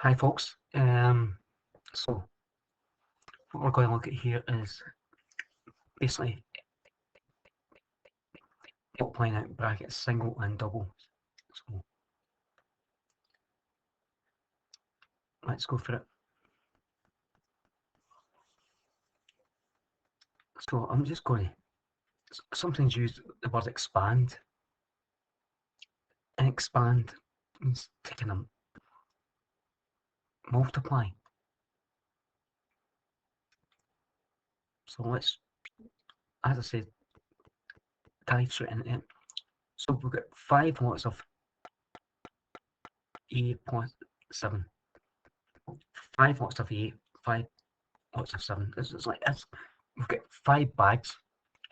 Hi folks, so what we're going to look at here is basically multiplying out brackets single and double. So let's go for it. So I'm just going to sometimes use the word expand, and expand means taking a multiply. So let's, as I said, dive straight into it. So we've got 5 lots of a plus 7. 5 lots of a, 5 lots of 7. It's like this. We've got 5 bags,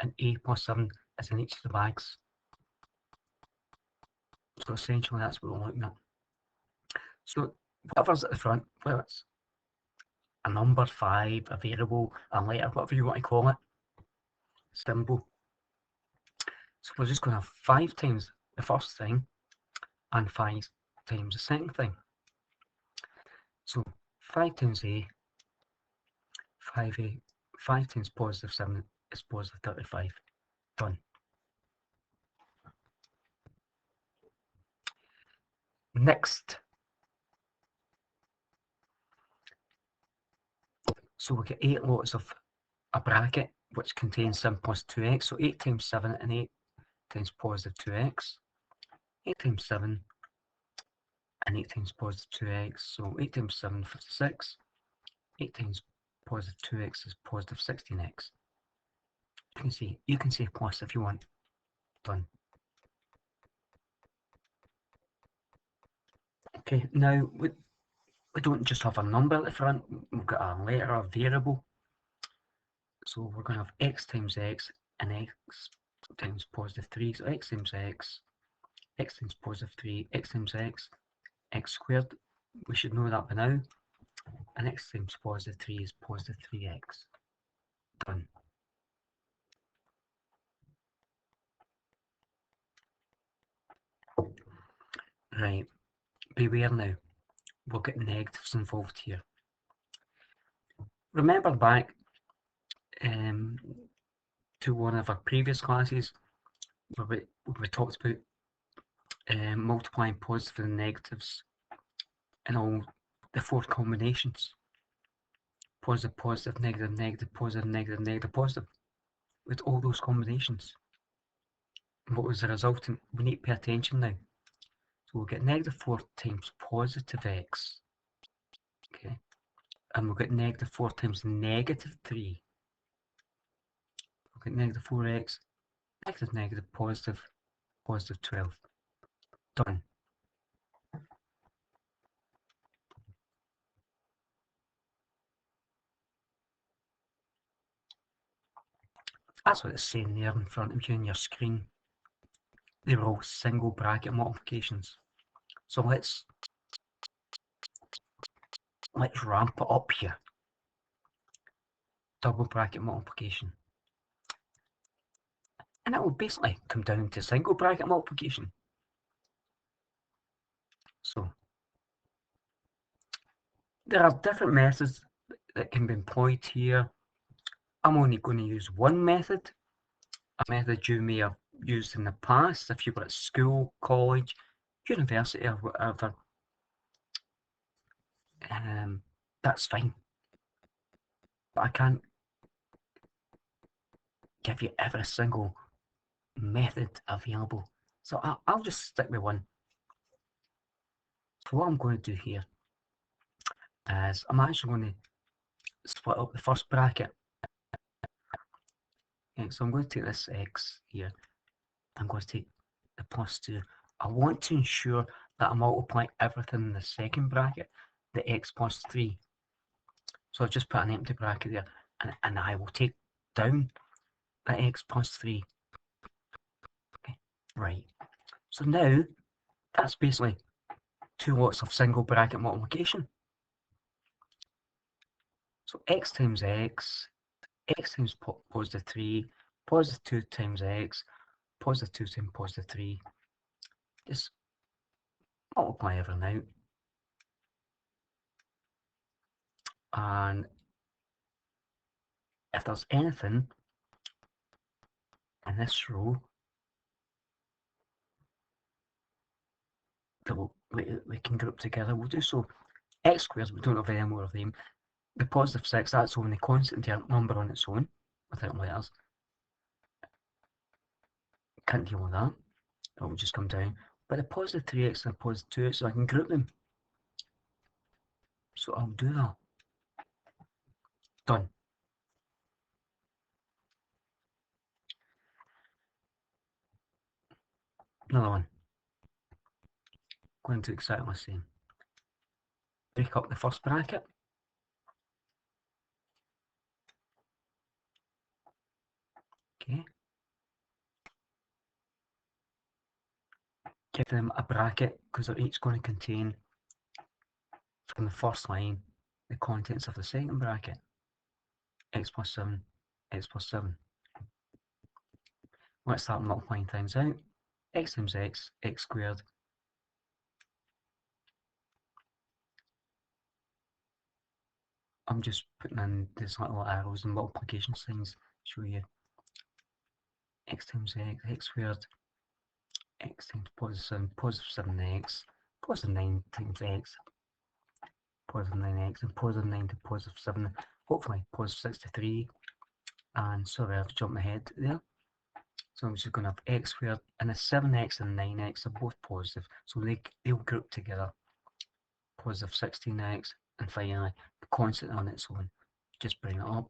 and a plus 7 is in each of the bags. So essentially that's what we're looking at. So whatever's at the front, whether it's a number, 5, a variable, a letter, whatever you want to call it, symbol. So we're just going to have 5 times the first thing and 5 times the second thing. So 5 times a, 5a, 5 times positive 7 is positive 35. Done. Next. So we get 8 lots of a bracket which contains 7 plus 2x. So 8 times 7 and 8 times positive 2x. 8 times 7 and 8 times positive 2x. So 8 times 7, 56. 8 times positive 2x is positive 16x. You can say plus if you want. Done. Okay, now we don't just have a number at the front, we've got a letter, a variable. So we're going to have x times x and x times positive 3. So x times x times positive 3, x times x squared. We should know that by now. And x times positive 3 is positive 3x. Done. Right, beware now. We'll get negatives involved here. Remember back to one of our previous classes where we talked about multiplying positive and negatives in all the 4 combinations. Positive, positive, negative, negative, positive, negative, negative, positive. With all those combinations. And what was the result? We need to pay attention now. So we'll get negative 4 times positive x. Okay. And we'll get negative 4 times negative 3. We'll get negative 4x, negative, negative, positive, positive 12. Done. That's what it's saying there in front of you on your screen. They were all single bracket multiplications. So let's ramp it up here. Double bracket multiplication. And that will basically come down to single bracket multiplication. So there are different methods that can be employed here. I'm only going to use one method, a method you may have used in the past if you were at school, college, university or whatever. That's fine. But I can't give you every single method available. So I'll just stick with one. So what I'm going to do here is I'm actually going to split up the first bracket. Okay, so I'm going to take this x here. I'm going to take the plus 2. I want to ensure that I multiply everything in the second bracket, the x plus 3. So I've just put an empty bracket there, and I will take down the x plus 3. Okay, right. So now, that's basically 2 lots of single bracket multiplication. So x times x times positive 3, positive 2 times x, positive 2 times positive 3. Just multiply everything out. And if there's anything in this row that we can group together, we'll do so. X squares, we don't have any more of them. The positive 6, that's only constant number on its own, without letters. Can't deal with that. It will just come down. But the positive 3x and the positive 2x, so I can group them. So I'll do that. Done. Another one. Going to do exactly the same. Break up the first bracket. Okay. Give them a bracket because they're each going to contain, from the first line, the contents of the second bracket. X plus 7, x plus 7. Let's start multiplying things out. X times x, x squared. I'm just putting in these little arrows and multiplication signs, show you. X times x, x squared, x times positive 7x, positive 9 times x, positive 9x, and positive 9 to positive 7, hopefully positive 63, and sorry I've jumped ahead there. So I'm just going to have x squared, and the 7x and 9x are both positive, so they'll group together. Positive 16x, and finally the constant on its own. Just bring it up.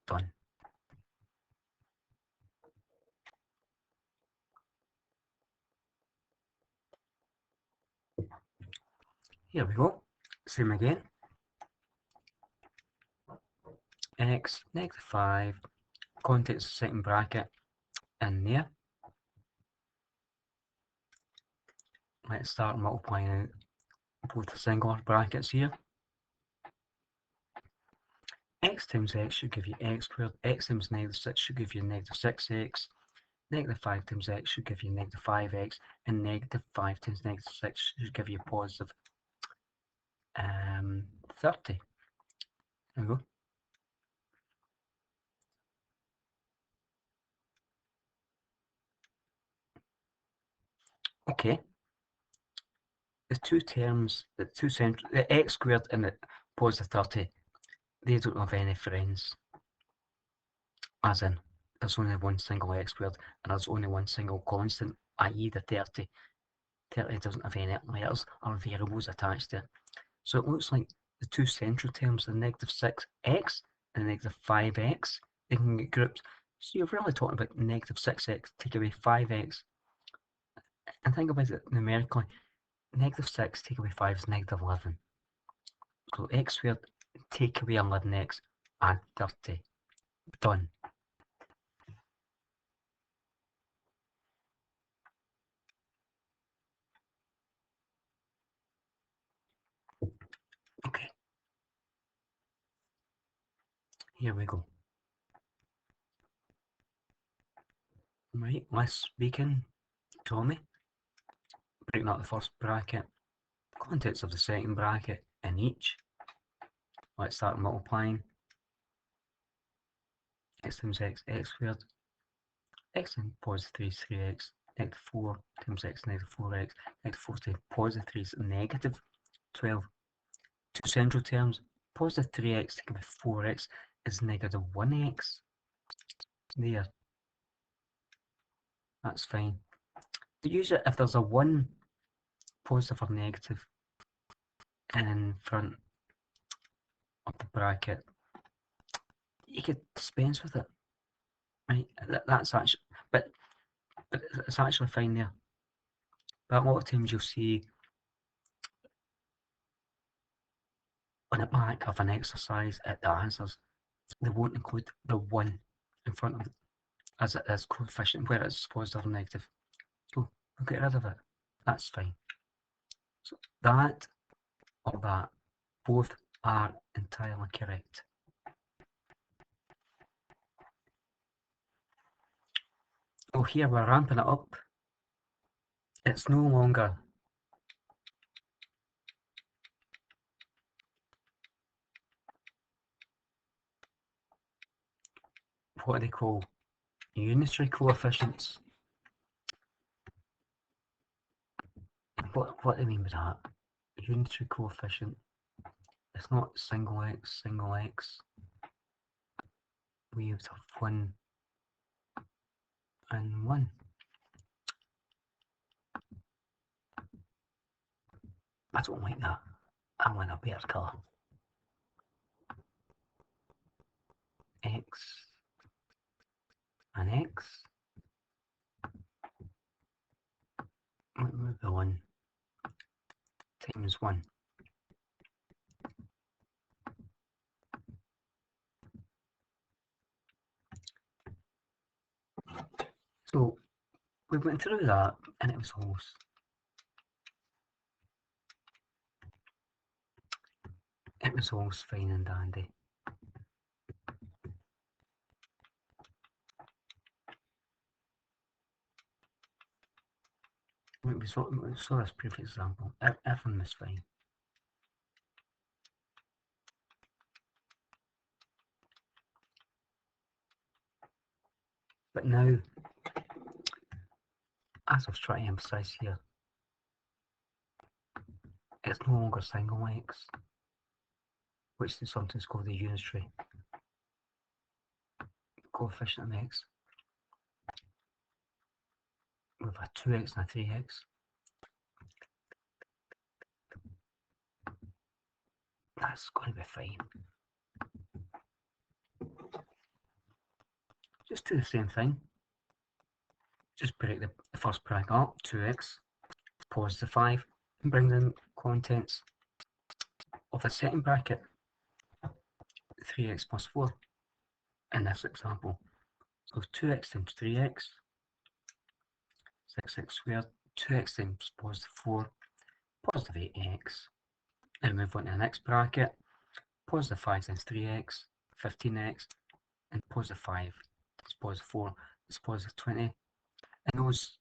Done. Here we go. Same again. X, negative 5, contents of second bracket in there. Let's start multiplying out both the singular brackets here. X times x should give you x squared, x times negative 6 should give you negative 6x, negative 5 times x should give you negative 5x, and negative 5 times negative 6 should give you positive 30. There we go. Okay. The two terms, the x squared and the positive 30, they don't have any friends. As in, there's only one single x squared and there's only one single constant, i.e. the 30. 30 doesn't have any letters or variables attached to it. So it looks like the two central terms, the negative 6x and negative 5x, they can get grouped. So you're really talking about negative 6x, take away 5x. And think about it numerically. Negative 6 take away 5 is negative 11. So x squared take away 11x and 30. Done. Okay. Here we go. Right, let's begin. Tommy. Breaking up the first bracket. Contents of the second bracket in each. Let's start multiplying. X times x, x squared. X times positive 3 is 3x. Negative 4 times x, negative 4x. Negative 4 times positive 3 is negative 12. Two central terms. Positive 3x taken by 4x is negative 1x. There. That's fine. To use it if there's a 1 positive or negative in front of the bracket, you could dispense with it. Right? That's actually, but it's actually fine there. But a lot of times you'll see on the back of an exercise at the answers, they won't include the 1 in front of it as it is coefficient where it's positive or negative. So we'll get rid of it. That's fine. So that or that, both are entirely correct. Oh, here we're ramping it up. It's no longer what they call unitary coefficients. What do they mean by that? Unitary coefficient. It's not single x, single x. We have 1 and 1. I don't like that. I want a better colour. X and X. What would be 1 times 1? So we went through that and it was close. It was all fine and dandy. We saw this previous example. Everything was fine. But now, as I was trying to emphasise here, it's no longer single x, which is sometimes called the unitary coefficient of x. With a 2x and a 3x. That's going to be fine. Just do the same thing. Just break the first bracket up, 2x, pause the 5, and bring in contents of the second bracket, 3x plus 4, in this example. So 2x times 3x, 6x squared, 2x times positive 4, positive 8x. And move on to the next bracket, positive 5 times 3x, 15x, and positive 5 is positive 4, is positive 20. And those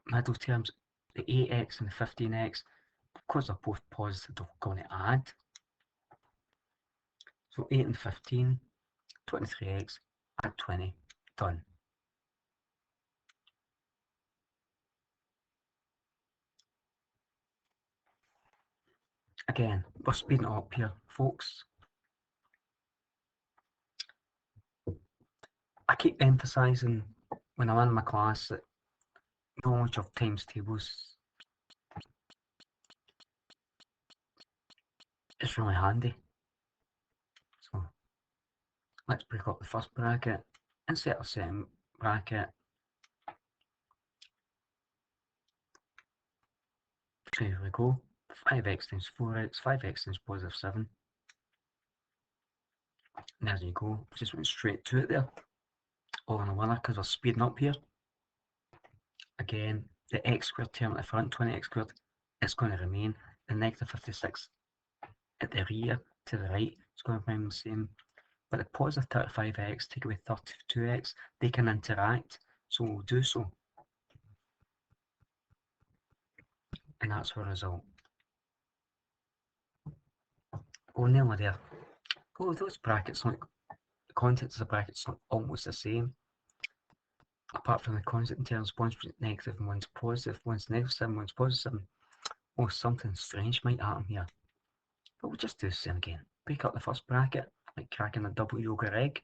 middle terms, the 8x and the 15x, because they're both positive, they're going to add. So 8 and 15, 23x, add 20, done. Again, we're speeding it up here, folks. I keep emphasising when I'm in my class that knowledge of times tables is really handy. So let's break up the first bracket, insert a second bracket. So here we go. 5x times 4x, 5x times positive 7. And there you go. Just went straight to it there. All in a winner because we're speeding up here. Again, the x squared term at the front, 20x squared, is going to remain. The negative 56 at the rear to the right is going to remain the same. But the positive 35x take away 32x, they can interact, so we'll do so. And that's our result. Oh, nearly there. Oh, those brackets, like the contents of the brackets, look almost the same. Apart from the constant terms, one's negative and one's positive, one's negative 7, one's positive 7. Oh, something strange might happen here. But we'll just do the same again. Break up the first bracket, like cracking a double yolk egg.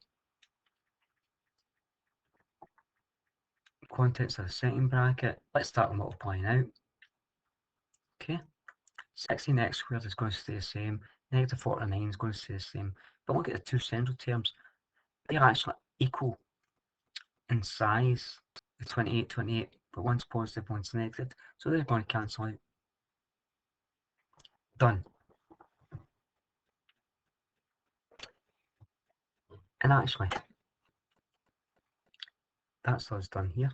Contents of the second bracket, let's start multiplying out. Okay, 16x squared is going to stay the same, negative 49 is going to stay the same. But look at the two central terms, they're actually equal in size, the 28, 28, but one's positive, one's negative, so they're going to cancel out. Done. And actually, that's us done here.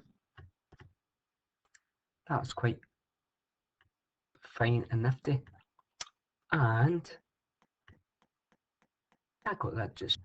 That's quite fine and nifty. And I got that just